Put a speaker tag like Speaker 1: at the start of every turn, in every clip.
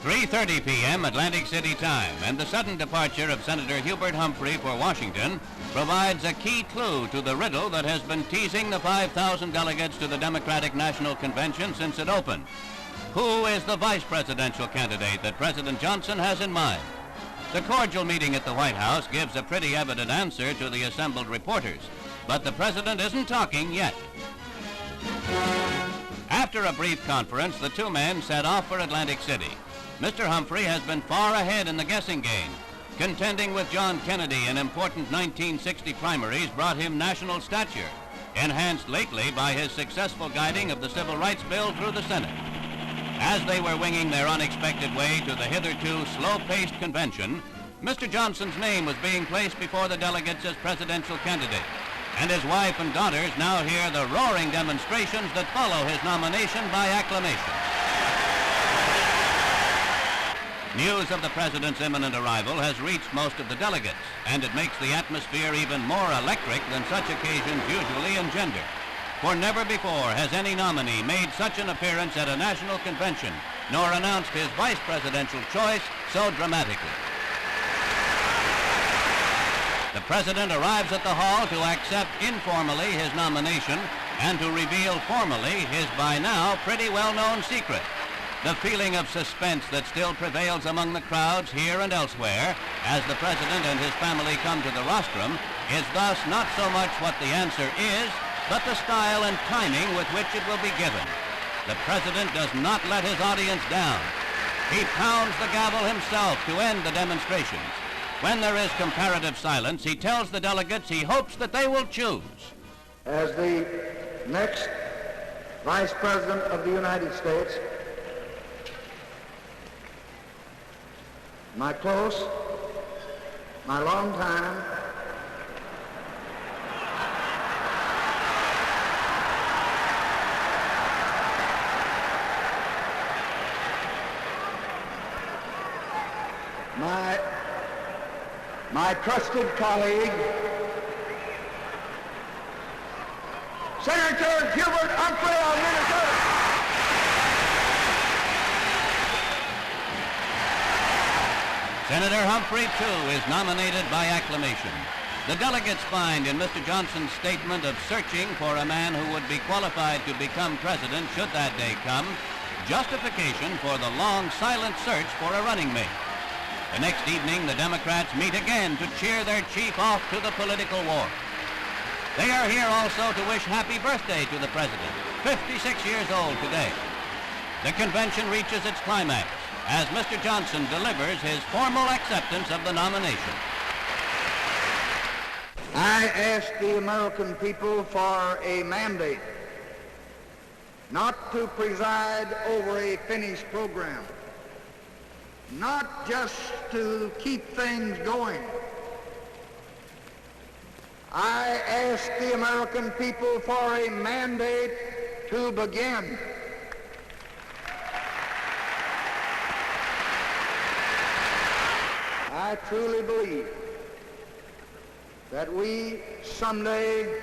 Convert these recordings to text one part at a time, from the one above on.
Speaker 1: 3:30 p.m. Atlantic City time, and the sudden departure of Senator Hubert Humphrey for Washington provides a key clue to the riddle that has been teasing the 5,000 delegates to the Democratic National Convention since it opened. Who is the vice presidential candidate that President Johnson has in mind? The cordial meeting at the White House gives a pretty evident answer to the assembled reporters, but the president isn't talking yet. After a brief conference, the two men set off for Atlantic City. Mr. Humphrey has been far ahead in the guessing game. Contending with John Kennedy in important 1960 primaries brought him national stature, enhanced lately by his successful guiding of the Civil Rights Bill through the Senate. As they were winging their unexpected way to the hitherto slow-paced convention, Mr. Johnson's name was being placed before the delegates as presidential candidate, and his wife and daughters now hear the roaring demonstrations that follow his nomination by acclamation. News of the president's imminent arrival has reached most of the delegates, and it makes the atmosphere even more electric than such occasions usually engender. For never before has any nominee made such an appearance at a national convention, nor announced his vice presidential choice so dramatically. The president arrives at the hall to accept informally his nomination and to reveal formally his by now pretty well-known secret. The feeling of suspense that still prevails among the crowds here and elsewhere as the president and his family come to the rostrum is thus not so much what the answer is, but the style and timing with which it will be given. The president does not let his audience down. He pounds the gavel himself to end the demonstrations. When there is comparative silence, he tells the delegates he hopes that they will choose.
Speaker 2: As the next Vice President of the United States, my close, my long time, my trusted colleague, Senator Hubert Humphrey of Minnesota.
Speaker 1: Senator Humphrey, too, is nominated by acclamation. The delegates find in Mr. Johnson's statement of searching for a man who would be qualified to become president should that day come, justification for the long, silent search for a running mate. The next evening, the Democrats meet again to cheer their chief off to the political war. They are here also to wish happy birthday to the president, 56 years old today. The convention reaches its climax as Mr. Johnson delivers his formal acceptance of the nomination.
Speaker 2: I ask the American people for a mandate not to preside over a finished program, not just to keep things going. I ask the American people for a mandate to begin. I truly believe that we someday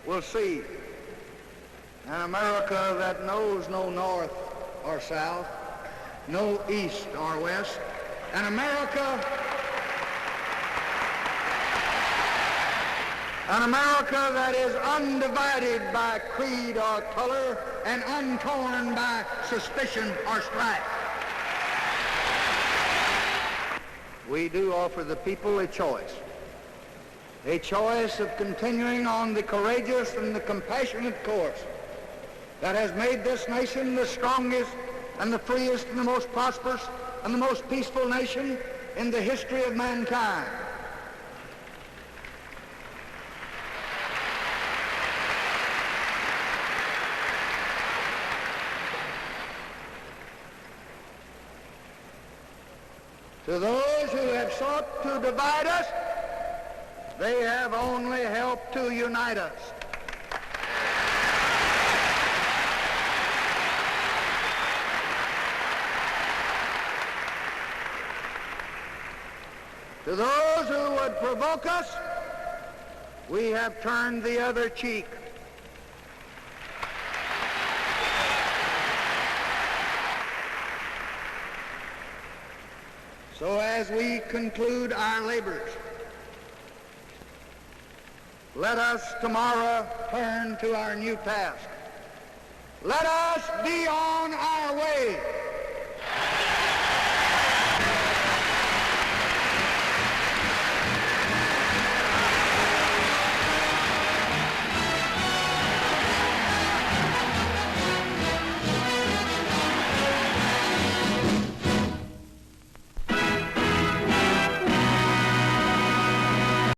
Speaker 2: will see an America that knows no north or south, no east or west, an America that is undivided by creed or color and untorn by suspicion or strife. We do offer the people a choice of continuing on the courageous and the compassionate course that has made this nation the strongest and the freest and the most prosperous and the most peaceful nation in the history of mankind. To those who have sought to divide us, they have only helped to unite us. To those who would provoke us, we have turned the other cheek. So as we conclude our labors, let us tomorrow turn to our new task. Let us be on our way